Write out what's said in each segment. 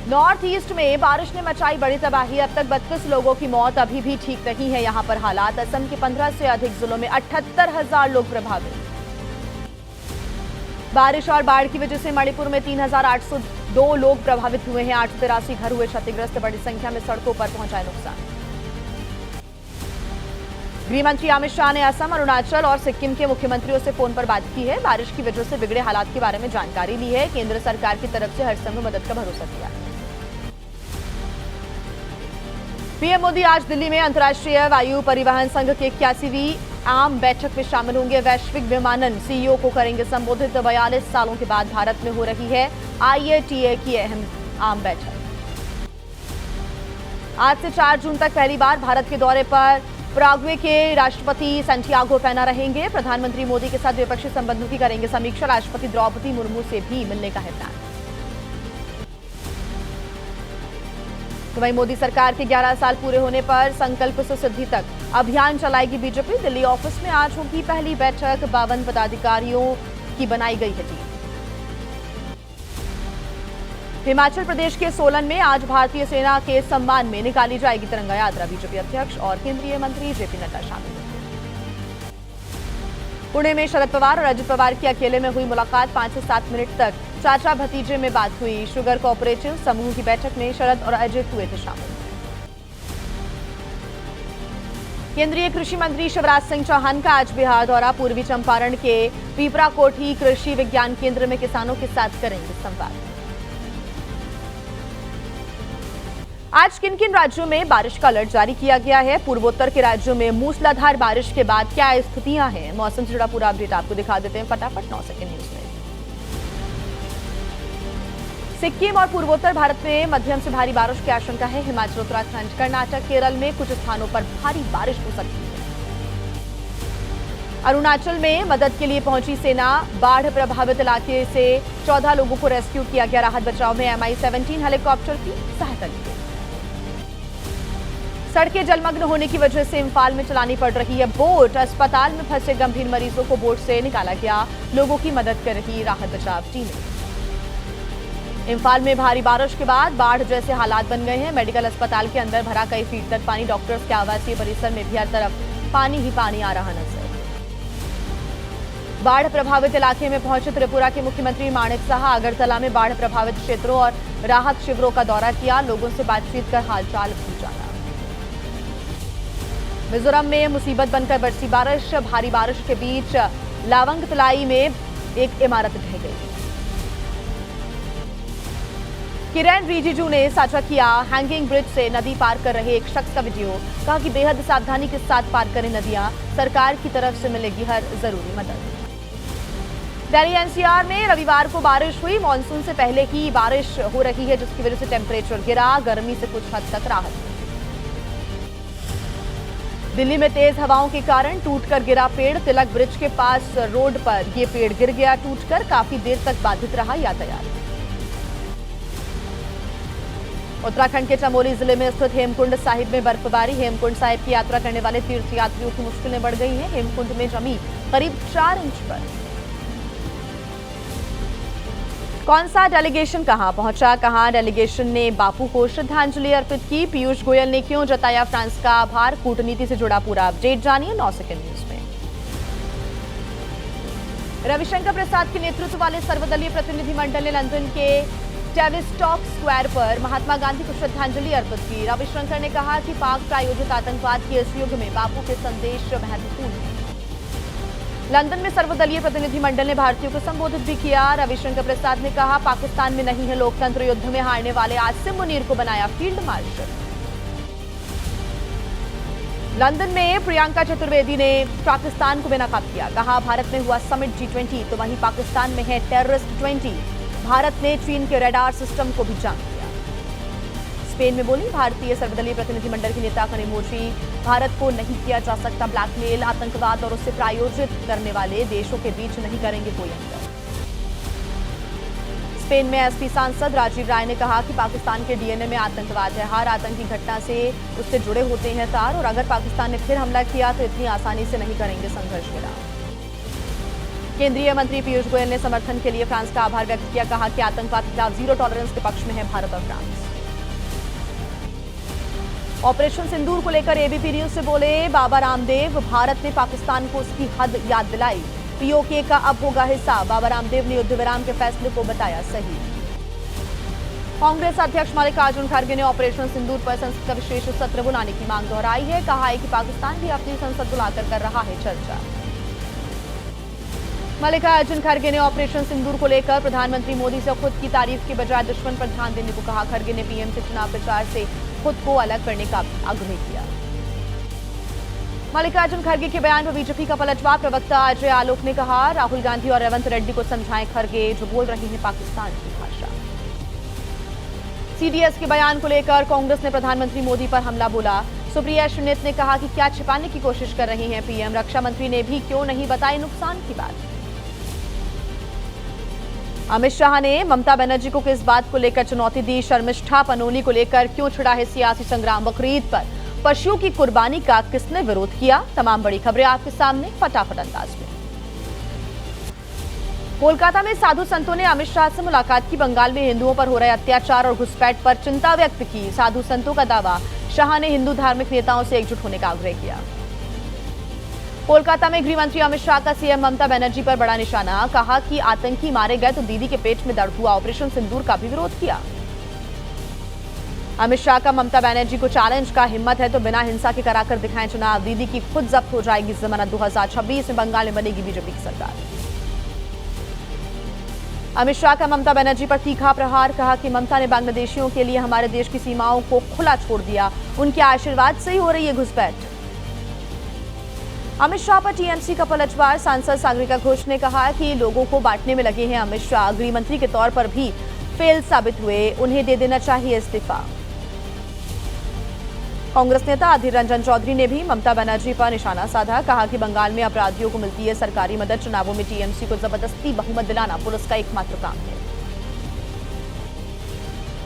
North east में बारिश ने मचाई बड़ी तबाही। अब तक 32 लोगों की मौत अभी भी ठीक नहीं है यहां पर हालात। असम के 15 से अधिक जिलों में 78,000 लोग प्रभावित। बारिश और बाढ़ की वजह से मणिपुर में 3,802 लोग प्रभावित हुए हैं। 883 घर हुए क्षतिग्रस्त। बड़ी संख्या में सड़कों पर पहुंचा नुकसान। गृह मंत्री अमित शाह ने असम, अरुणाचल और सिक्किम के मुख्यमंत्रियों से फोन पर बात की है। बारिश की वजह से बिगड़े हालात के बारे में जानकारी ली है। केंद्र सरकार की तरफ से हर संभव मदद का भरोसा दिया है। पीएम मोदी आज दिल्ली में अंतर्राष्ट्रीय वायु परिवहन संघ की 81वीं आम बैठक में शामिल होंगे। वैश्विक विमानन सीईओ को करेंगे संबोधित। 42 सालों के बाद भारत में हो रही है IATA की अहम आम बैठक। आज से 4 जून तक पहली बार भारत के दौरे पर पराग्वे के राष्ट्रपति सैंटियागो पेना रहेंगे। प्रधानमंत्री मोदी के साथ द्विपक्षीय संबंधों की करेंगे समीक्षा। राष्ट्रपति द्रौपदी मुर्मू से भी मिलने का है प्लान। तो वहीं मोदी सरकार के 11 साल पूरे होने पर संकल्प से सिद्धि तक अभियान चलाएगी बीजेपी। दिल्ली ऑफिस में आज होगी पहली बैठक। 52 पदाधिकारियों की बनाई गई है टीम। हिमाचल प्रदेश के सोलन में आज भारतीय सेना के सम्मान में निकाली जाएगी तिरंगा यात्रा। बीजेपी अध्यक्ष और केंद्रीय मंत्री जेपी नड्डा शामिल होंगे। पुणे में शरद पवार और अजित पवार की अकेले में हुई मुलाकात। 5 से 7 मिनट तक चाचा भतीजे में बात हुई। शुगर कोऑपरेटिव समूह की बैठक में शरद और अजित हुए थे शामिल। केंद्रीय कृषि मंत्री शिवराज सिंह चौहान का आज बिहार दौरा। पूर्वी चंपारण के पीपरा कोठी कृषि विज्ञान केंद्र में किसानों के साथ करेंगे संवाद। आज किन किन राज्यों में बारिश का अलर्ट जारी किया गया है? पूर्वोत्तर के राज्यों में मूसलाधार बारिश के बाद क्या स्थितियां हैं? मौसम से जुड़ा पूरा अपडेट आपको दिखा देते हैं फटाफट 9 सेकंड न्यूज में। सिक्किम और पूर्वोत्तर भारत में मध्यम से भारी बारिश की आशंका है। हिमाचल, उत्तराखंड, कर्नाटक, केरल में कुछ स्थानों पर भारी बारिश हो सकती है। अरुणाचल में मदद के लिए पहुंची सेना। बाढ़ प्रभावित इलाके से 14 लोगों को रेस्क्यू किया गया। राहत बचाव में MI-17 हेलीकॉप्टर की सहायता ली गई। सड़कें जलमग्न होने की वजह से इम्फाल में चलानी पड़ रही है बोट। अस्पताल में फंसे गंभीर मरीजों को बोट से निकाला गया। लोगों की मदद कर रही राहत बचाव टीमें। इम्फाल में भारी बारिश के बाद बाढ़ जैसे हालात बन गए हैं। मेडिकल अस्पताल के अंदर भरा कई फीट तक पानी। डॉक्टर्स के आवासीय परिसर में भी हर तरफ पानी ही पानी आ रहा नजर। बाढ़ प्रभावित इलाके में पहुंचे त्रिपुरा के मुख्यमंत्री माणिक साहा। अगरतला में बाढ़ प्रभावित क्षेत्रों और राहत शिविरों का दौरा किया। लोगों से बातचीत कर हालचाल पूछा। मिजोरम में मुसीबत बनकर बरसी बारिश। भारी बारिश के बीच लावंग तलाई में एक इमारत ढह गई। किरेन रिजिजू ने साझा किया हैंगिंग ब्रिज से नदी पार कर रहे एक शख्स का वीडियो। कहा कि बेहद सावधानी के साथ पार करें नदियां। सरकार की तरफ से मिलेगी हर जरूरी मदद। दिल्ली NCR में रविवार को बारिश हुई। मानसून से पहले ही बारिश हो रही है जिसकी वजह से टेम्परेचर गिरा। गर्मी से कुछ हद तक राहत मिली। दिल्ली में तेज हवाओं के कारण टूटकर गिरा पेड़। तिलक ब्रिज के पास रोड पर यह पेड़ गिर गया टूटकर। काफी देर तक बाधित रहा यातायात। उत्तराखंड के चमोली जिले में स्थित हेमकुंड साहिब में बर्फबारी। हेमकुंड साहिब की यात्रा करने वाले तीर्थयात्रियों की मुश्किलें बढ़ गई हैं। हेमकुंड में जमी करीब 4 इंच पर। कौन सा डेलीगेशन कहां पहुंचा? कहां डेलीगेशन ने बापू को श्रद्धांजलि अर्पित की? पीयूष गोयल ने क्यों जताया फ्रांस का आभार? कूटनीति से जुड़ा पूरा अपडेट जानिए 9 सेकंड न्यूज में। रविशंकर प्रसाद के नेतृत्व वाले सर्वदलीय प्रतिनिधिमंडल ने लंदन के टेविस्टॉक स्क्वायर पर महात्मा गांधी को श्रद्धांजलि अर्पित की। रविशंकर ने कहा कि पाक प्रायोजित आतंकवाद के इस युग में बापू के संदेश महत्वपूर्ण है। लंदन में सर्वदलीय प्रतिनिधिमंडल ने भारतीयों को संबोधित भी किया। रविशंकर प्रसाद ने कहा पाकिस्तान में नहीं है लोकतंत्र। युद्ध में हारने वाले आसिम मुनीर को बनाया फील्ड मार्शल। लंदन में प्रियंका चतुर्वेदी ने पाकिस्तान को बेनकाब किया। कहा भारत में हुआ समिट G20 तो वहीं पाकिस्तान में है टेररिस्ट 20। भारत ने चीन के रडार सिस्टम को भी जान लिया। स्पेन में बोली भारतीय सर्वदलीय प्रतिनिधिमंडल की नेता कनिमोची। भारत को नहीं किया जा सकता ब्लैकमेल। आतंकवाद और उसे प्रायोजित करने वाले देशों के बीच नहीं करेंगे कोई अंतर। स्पेन में एसपी सांसद राजीव राय ने कहा कि पाकिस्तान के डीएनए में आतंकवाद है। हर आतंकी घटना से उससे जुड़े होते हैं तार और अगर पाकिस्तान ने फिर हमला किया तो इतनी आसानी से नहीं करेंगे संघर्ष विराम। केंद्रीय मंत्री पीयूष गोयल ने समर्थन के लिए फ्रांस का आभार व्यक्त किया। कहा कि आतंकवाद के खिलाफ जीरो टॉलरेंस के पक्ष में है भारत और फ्रांस। ऑपरेशन सिंदूर को लेकर एबीपी न्यूज से बोले बाबा रामदेव, भारत ने पाकिस्तान को उसकी हद याद दिलाई। पीओके का अब होगा हिस्सा। बाबा रामदेव ने युद्ध विराम के फैसले को बताया सही। कांग्रेस अध्यक्ष मल्लिकार्जुन खड़गे ने ऑपरेशन सिंदूर पर संसद का विशेष सत्र बुलाने की मांग दोहराई है। कहा है कि पाकिस्तान भी अपनी संसद बुलाकर कर रहा है चर्चा। मल्लिकार्जुन खड़गे ने ऑपरेशन सिंदूर को लेकर प्रधानमंत्री मोदी से खुद की तारीफ के बजाय दुश्मन पर ध्यान देने को कहा। खड़गे ने पीएम से चुनाव प्रचार से खुद को अलग करने का आग्रह किया। मल्लिकार्जुन खड़गे के बयान पर बीजेपी का पलटवार। प्रवक्ता अजय आलोक ने कहा, राहुल गांधी और रेवंत रेड्डी को समझाएं खड़गे जो बोल रहे हैं पाकिस्तान की भाषा। सीडीएस के बयान को लेकर कांग्रेस ने प्रधानमंत्री मोदी पर हमला बोला। सुप्रिया सुनीत ने कहा कि क्या छिपाने की कोशिश कर रही हैं पीएम। रक्षा मंत्री ने भी क्यों नहीं बताई नुकसान की बात। अमित शाह ने ममता बनर्जी को किस बात को लेकर चुनौती दी। शर्मिष्ठा पनोली को लेकर क्यों छिड़ा है सियासी संग्राम। बकरीद पर पशुओं की कुर्बानी का किसने विरोध किया। तमाम बड़ी खबरें आपके सामने फटाफट अंदाज में। कोलकाता में साधु संतों ने अमित शाह से मुलाकात की। बंगाल में हिंदुओं पर हो रहे अत्याचार और घुसपैठ पर चिंता व्यक्त की। साधु संतों का दावा, शाह ने हिंदू धार्मिक नेताओं से एकजुट होने का आग्रह किया। कोलकाता में गृह मंत्री अमित शाह का सीएम ममता बनर्जी पर बड़ा निशाना। कहा कि आतंकी मारे गए तो दीदी के पेट में दर्द हुआ। ऑपरेशन सिंदूर का भी विरोध किया। अमित शाह का ममता बनर्जी को चैलेंज का, हिम्मत है तो बिना हिंसा के कराकर दिखाएं चुनाव। दीदी की खुद जब्त हो जाएगी जमानत। 2026 में बंगाल में बनेगी बीजेपी की सरकार। अमित शाह का ममता बनर्जी पर तीखा प्रहार। कहा कि ममता ने बांग्लादेशियों के लिए हमारे देश की सीमाओं को खुला छोड़ दिया। उनके आशीर्वाद से ही हो रही है घुसपैठ। अमित शाह पर टीएमसी का पलटवार। सांसद सागरिका घोष ने कहा कि लोगों को बांटने में लगे हैं अमित शाह। गृह मंत्री के तौर पर भी फेल साबित हुए, उन्हें दे देना चाहिए इस्तीफा। कांग्रेस नेता अधीर रंजन चौधरी ने भी ममता बनर्जी पर निशाना साधा। कहा कि बंगाल में अपराधियों को मिलती है सरकारी मदद। चुनावों में टीएमसी को जबरदस्ती बहुमत दिलाना पुलिस का एकमात्र काम है।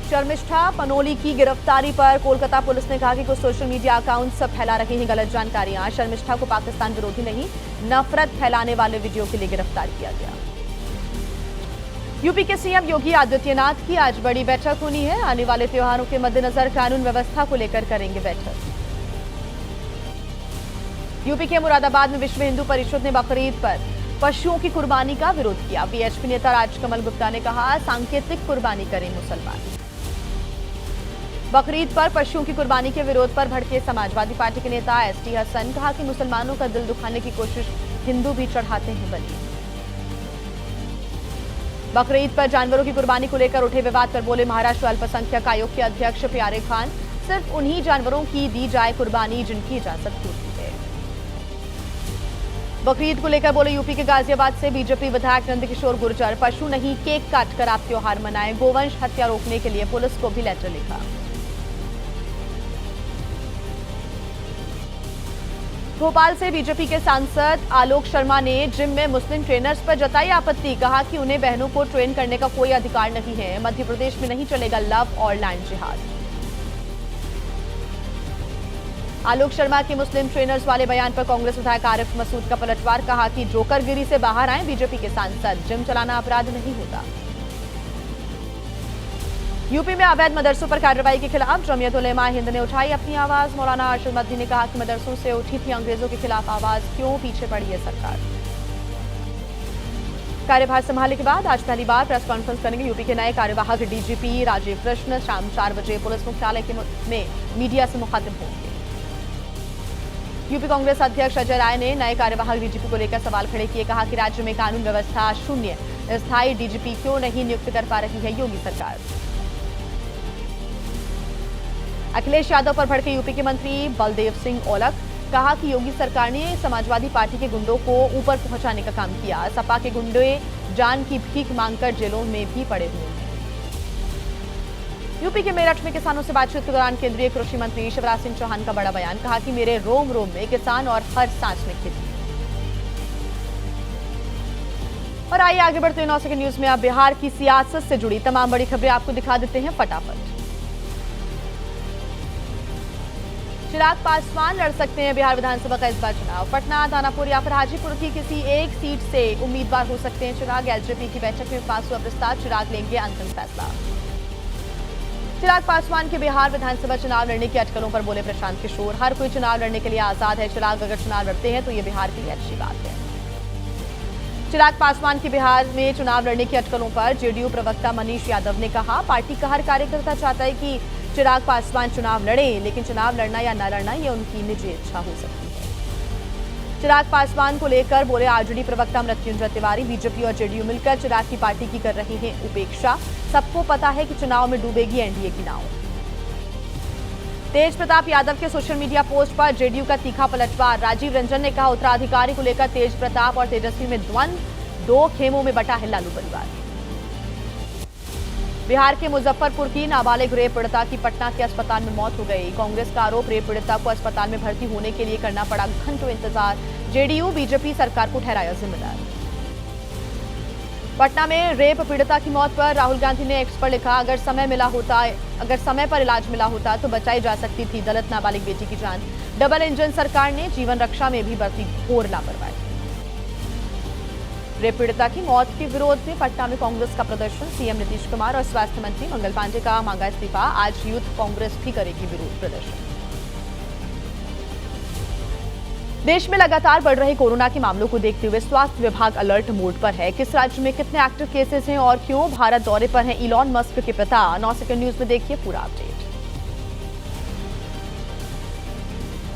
शर्मिष्ठा पनोली की गिरफ्तारी पर कोलकाता पुलिस ने कहा कि कुछ सोशल मीडिया अकाउंट्स फैला रहे हैं गलत जानकारियां। शर्मिष्ठा को पाकिस्तान विरोधी नहीं, नफरत फैलाने वाले वीडियो के लिए गिरफ्तार किया गया। यूपी के सीएम योगी आदित्यनाथ की आज बड़ी बैठक होनी है। आने वाले त्योहारों के मद्देनजर कानून व्यवस्था को लेकर करेंगे बैठक। यूपी के मुरादाबाद में विश्व हिंदू परिषद ने बकरीद पर पशुओं की कुर्बानी का विरोध किया। बीएचपी नेता राजकमल गुप्ता ने कहा, सांकेतिक कुर्बानी करें मुसलमान। बकरीद पर पशुओं की कुर्बानी के विरोध पर भड़के समाजवादी पार्टी के नेता एसटी हसन। कहा कि मुसलमानों का दिल दुखाने की कोशिश हिंदू भी चढ़ाते हैं बलि। बकरीद पर जानवरों की कुर्बानी को लेकर उठे विवाद पर बोले महाराष्ट्र अल्पसंख्यक आयोग के अध्यक्ष प्यारे खान, सिर्फ उन्हीं जानवरों की दी जाए कुर्बानी जिनकी इजाजत होती है। बकरीद को लेकर बोले यूपी के गाजियाबाद से बीजेपी विधायक नंदकिशोर गुर्जर, पशु नहीं केक काटकर आप त्योहार मनाएं। गोवंश हत्या रोकने के लिए पुलिस को भी लेटर लिखा। भोपाल से बीजेपी के सांसद आलोक शर्मा ने जिम में मुस्लिम ट्रेनर्स पर जताई आपत्ति। कहा कि उन्हें बहनों को ट्रेन करने का कोई अधिकार नहीं है। मध्य प्रदेश में नहीं चलेगा लव और लैंड जिहाद। आलोक शर्मा के मुस्लिम ट्रेनर्स वाले बयान पर कांग्रेस विधायक आरिफ मसूद का पलटवार। कहा कि जोकरगिरी से बाहर आए बीजेपी के सांसद, जिम चलाना अपराध नहीं होता। यूपी में अवैध मदरसों पर कार्रवाई के खिलाफ जमीयत उलेमा हिंद ने उठाई अपनी आवाज। मौलाना अरशद मदनी ने कहा कि मदरसों से उठी थी अंग्रेजों के खिलाफ आवाज, क्यों पीछे पड़ी है सरकार। कार्यभार संभालने के बाद आज पहली बार प्रेस कॉन्फ्रेंस करेंगे यूपी के नए कार्यवाहक डीजीपी राजीव कृष्ण। शाम 4 बजे पुलिस मुख्यालय में मीडिया से मुखातिब होंगे। यूपी कांग्रेस अध्यक्ष अजय राय ने नए कार्यवाहक डीजीपी को लेकर सवाल खड़े किए। कहा कि राज्य में कानून व्यवस्था शून्य, स्थायी डीजीपी क्यों नहीं नियुक्त कर पा रही है योगी सरकार। अखिलेश यादव पर भड़के यूपी के मंत्री बलदेव सिंह औलख। कहा कि योगी सरकार ने समाजवादी पार्टी के गुंडों को ऊपर पहुंचाने का काम किया। सपा के गुंडे जान की भीख मांगकर जेलों में भी पड़े हुए हैं। यूपी के मेरठ में किसानों से बातचीत के दौरान केंद्रीय कृषि मंत्री शिवराज सिंह चौहान का बड़ा बयान। कहा कि मेरे रोम रोम में किसान और हर सांस में खेती। और आइए आगे बढ़ते हैं 9 सेकंड न्यूज में। अब बिहार की सियासत से जुड़ी तमाम बड़ी खबरें आपको दिखा देते हैं फटाफट। चिराग पासवान लड़ सकते हैं बिहार विधानसभा का इस बार चुनाव। पटना, दानापुर या फिर हाजीपुर की किसी एक सीट से उम्मीदवार हो सकते हैं चिराग। एलजेपी की बैठक में पास हुआ प्रस्ताव, चिराग लेंगे अंतिम फैसला। चिराग पासवान के बिहार विधानसभा चुनाव लड़ने की अटकलों पर बोले प्रशांत किशोर। हर कोई चुनाव लड़ने के लिए आजाद है। चिराग अगर चुनाव लड़ते हैं तो ये बिहार के लिए अच्छी बात है। चिराग पासवान के बिहार में चुनाव लड़ने की अटकलों पर जेडीयू प्रवक्ता मनीष यादव ने कहा, पार्टी का हर कार्यकर्ता चाहता है कि चिराग पासवान चुनाव लड़े, लेकिन चुनाव लड़ना या न लड़ना ये उनकी निजी इच्छा हो सकती है। चिराग पासवान को लेकर बोले आरजेडी प्रवक्ता मृत्युंजय तिवारी, बीजेपी और जेडीयू मिलकर चिराग की पार्टी की कर रही है उपेक्षा। सबको पता है कि चुनाव में डूबेगी एनडीए की नाव। तेज प्रताप यादव के सोशल मीडिया पोस्ट पर जेडीयू का तीखा पलटवार। राजीव रंजन ने कहा, उत्तराधिकारी को लेकर तेज प्रताप और तेजस्वी में द्वंद्व, दो खेमों में बटा है लालू परिवार। बिहार के मुजफ्फरपुर की नाबालिग रेप पीड़िता की पटना के अस्पताल में मौत हो गई। कांग्रेस का आरोप, रेप पीड़िता को अस्पताल में भर्ती होने के लिए करना पड़ा घंटों इंतजार। जेडीयू बीजेपी सरकार को ठहराया जिम्मेदार। पटना में रेप पीड़िता की मौत पर राहुल गांधी ने एक्स पर लिखा, अगर समय पर इलाज मिला होता तो बचाई जा सकती थी दलित नाबालिग बेटी की जान। डबल इंजन सरकार ने जीवन रक्षा में भी बरती घोर लापरवाही। रेप पीड़िता की मौत के विरोध में पटना में कांग्रेस का प्रदर्शन। सीएम नीतीश कुमार और स्वास्थ्य मंत्री मंगल पांडे का मांगा इस्तीफा। आज यूथ कांग्रेस भी करेगी विरोध प्रदर्शन। देश में लगातार बढ़ रहे कोरोना के मामलों को देखते हुए स्वास्थ्य विभाग अलर्ट मोड पर है। किस राज्य में कितने एक्टिव केसेस हैं और क्यों भारत दौरे पर हैं इलॉन मस्क के पिता। 9 सेकंड न्यूज में देखिए पूरा अपडेट।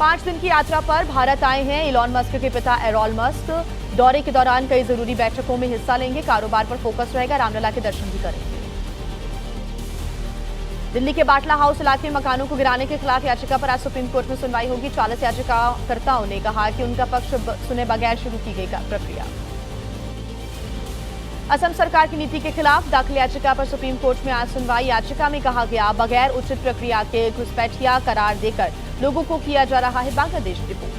5 दिन की यात्रा पर भारत आए हैं इलॉन मस्क के पिता एरॉन मस्क। दौरे के दौरान कई जरूरी बैठकों में हिस्सा लेंगे। कारोबार पर फोकस रहेगा। रामलला के दर्शन भी करेंगे। दिल्ली के बाटला हाउस इलाके में मकानों को गिराने के खिलाफ याचिका पर आज सुप्रीम कोर्ट में सुनवाई होगी। 40 याचिकाकर्ताओं ने कहा कि उनका पक्ष सुने बगैर शुरू की गई प्रक्रिया। असम सरकार की नीति के खिलाफ दाखिल याचिका पर सुप्रीम कोर्ट में आज सुनवाई। याचिका में कहा गया, बगैर उचित प्रक्रिया के घुसपैठिया करार देकर लोगों को किया जा रहा है बांग्लादेश डिपोर्ट।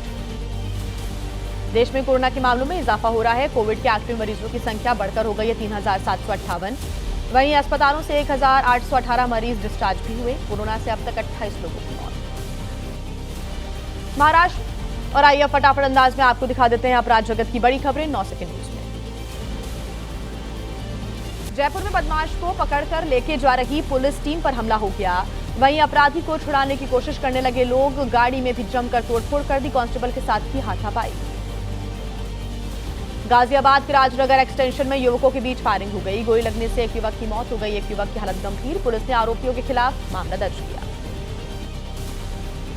देश में कोरोना के मामलों में इजाफा हो रहा है। कोविड के एक्टिव मरीजों की संख्या बढ़कर हो गई है 3758। वहीं अस्पतालों से 1818 मरीज डिस्चार्ज भी हुए। कोरोना से अब तक 28 लोगों की मौत। महाराष्ट्र और आइए फटाफट अंदाज में आपको दिखा देते हैं अपराध जगत की बड़ी खबरें 9 सेकंड न्यूज में। जयपुर में बदमाश को पकड़कर लेके जा रही पुलिस टीम पर हमला हो गया। वहीं अपराधी को छुड़ाने की कोशिश करने लगे लोग। गाड़ी में भी जमकर तोड़फोड़ कर दी। कांस्टेबल के साथ की हाथापाई। गाजियाबाद के राजनगर एक्सटेंशन में युवकों के बीच फायरिंग हो गई। गोली लगने से एक युवक की मौत हो गई। एक युवक की हालत गंभीर। पुलिस ने आरोपियों के खिलाफ मामला दर्ज किया।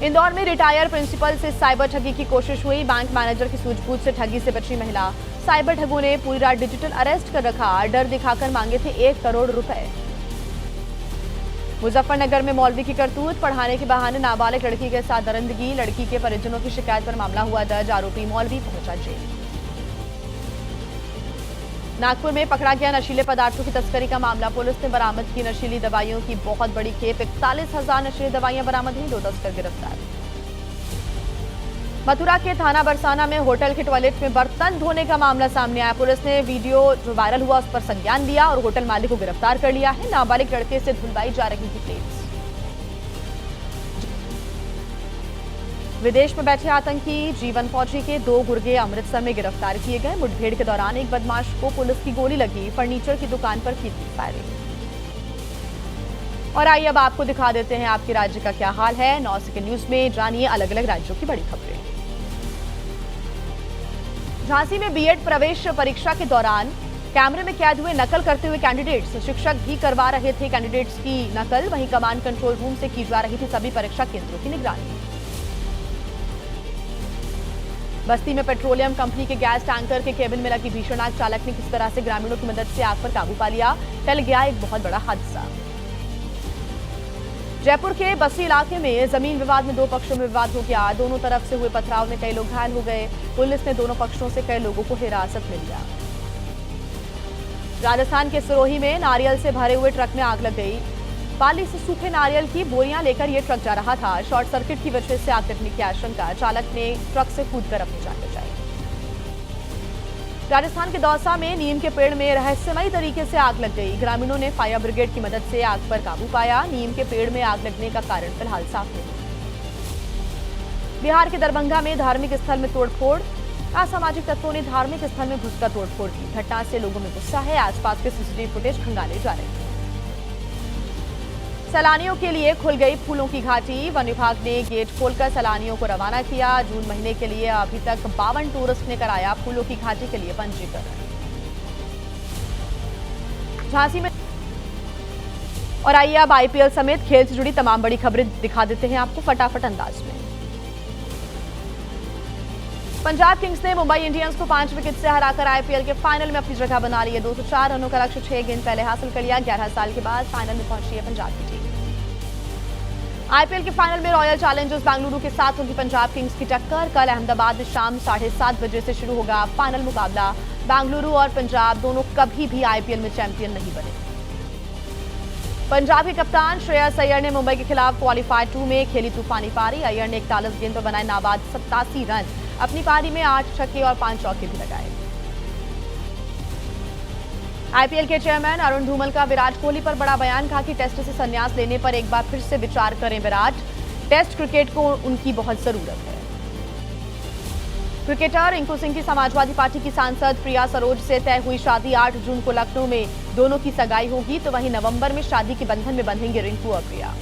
इंदौर में रिटायर प्रिंसिपल से साइबर ठगी की कोशिश हुई। बैंक मैनेजर की सूझबूझ से ठगी से बची महिला। साइबर ठगों ने पूरी रात डिजिटल अरेस्ट कर रखा। डर दिखाकर मांगे थे 1 करोड़ रुपए। मुजफ्फरनगर में मौलवी की करतूत। पढ़ाने के बहाने नाबालिग लड़की के साथ दरिंदगी। लड़की के परिजनों की शिकायत पर मामला हुआ दर्ज। आरोपी मौलवी पहुंचा जेल। नागपुर में पकड़ा गया नशीले पदार्थों की तस्करी का मामला। पुलिस ने बरामद की नशीली दवाइयों की बहुत बड़ी खेप। 41,000 नशीली दवाइयां बरामद हुई। 2 तस्कर गिरफ्तार। मथुरा के थाना बरसाना में होटल के टॉयलेट में बर्तन धोने का मामला सामने आया। पुलिस ने वीडियो जो वायरल हुआ उस पर संज्ञान लिया और होटल मालिक को गिरफ्तार कर लिया है। नाबालिग लड़के से धुलवाई जा रही थी प्लेट्स। विदेश में बैठे आतंकी जीवन फौजी के 2 गुर्गे अमृतसर में गिरफ्तार किए गए। मुठभेड़ के दौरान एक बदमाश को पुलिस की गोली लगी। फर्नीचर की दुकान पर की थी फायरिंग। और आइए अब आपको दिखा देते हैं आपके राज्य का क्या हाल है। 9 सेकंड न्यूज में जानिए अलग अलग राज्यों की बड़ी खबरें। झांसी में बीएड प्रवेश परीक्षा के दौरान कैमरे में कैद हुए नकल करते हुए कैंडिडेट्स। शिक्षक भी करवा रहे थे कैंडिडेट्स की नकल। वहीं कमांड कंट्रोल रूम से की जा रही थी सभी परीक्षा केंद्रों की निगरानी। बस्ती में पेट्रोलियम कंपनी के गैस टैंकर के केबिन में लगी भीषण आग। चालक ने किस तरह से ग्रामीणों की मदद से आग पर काबू पा लिया। टल गया एक बहुत बड़ा हादसा। जयपुर के बस्ती इलाके में जमीन विवाद में 2 पक्षों में विवाद हो गया। दोनों तरफ से हुए पथराव में कई लोग घायल हो गए। पुलिस ने दोनों पक्षों से कई लोगों को हिरासत में लिया। राजस्थान के सिरोही में नारियल से भरे हुए ट्रक में आग लग गई। पाली से सूखे नारियल की बोरियां लेकर यह ट्रक जा रहा था। शॉर्ट सर्किट की वजह से आग लगने की आशंका। चालक ने ट्रक से कूदकर अपनी जान बचाई। राजस्थान के दौसा में नीम के पेड़ में रहस्यमयी तरीके से आग लग गई। ग्रामीणों ने फायर ब्रिगेड की मदद से आग पर काबू पाया। नीम के पेड़ में आग लगने का कारण फिलहाल साफ नहीं। बिहार के दरभंगा में धार्मिक स्थल में तोड़फोड़, असामाजिक तत्वों ने धार्मिक स्थल में घुसकर तोड़फोड़ की। घटना से लोगों में गुस्सा है। आसपास के सीसीटीवी फुटेज खंगाले जा रहे हैं। सैलानियों के लिए खुल गई फूलों की घाटी। वन विभाग ने गेट खोलकर सैलानियों को रवाना किया। जून महीने के लिए अभी तक 52 टूरिस्ट ने कराया फूलों की घाटी के लिए पंजीकरण। झांसी में और आइए अब आईपीएल समेत खेल से जुड़ी तमाम बड़ी खबरें दिखा देते हैं आपको फटाफट अंदाज में। पंजाब किंग्स ने मुंबई इंडियंस को 5 विकेट से हराकर आईपीएल के फाइनल में अपनी जगह बना ली है। 204 रनों का लक्ष्य 6 गेंद पहले हासिल कर लिया। 11 साल के बाद फाइनल में पहुंची है पंजाब की टीम। आईपीएल के फाइनल में रॉयल चैलेंजर्स बेंगलुरु के साथ होगी पंजाब किंग्स की टक्कर। कल अहमदाबाद में शाम 7:30 बजे से शुरू होगा फाइनल मुकाबला। बेंगलुरु और पंजाब दोनों कभी भी आईपीएल में चैंपियन नहीं बने। पंजाब के कप्तान श्रेयस अय्यर ने मुंबई के खिलाफ क्वालीफायर 2 में खेली तूफानी पारी। अय्यर ने 41 गेंद पर बनाए नाबाद 87 रन। अपनी पारी में 8 छक्के और 5 चौके भी लगाए। आईपीएल के चेयरमैन अरुण धूमल का विराट कोहली पर बड़ा बयान। कहा कि टेस्ट से संन्यास लेने पर एक बार फिर से विचार करें विराट। टेस्ट क्रिकेट को उनकी बहुत जरूरत है। क्रिकेटर रिंकू सिंह की समाजवादी पार्टी की सांसद प्रिया सरोज से तय हुई शादी 8 जून को लखनऊ में दोनों की सगाई होगी, तो वहीं नवंबर में शादी के बंधन में बंधेंगे रिंकू और प्रिया।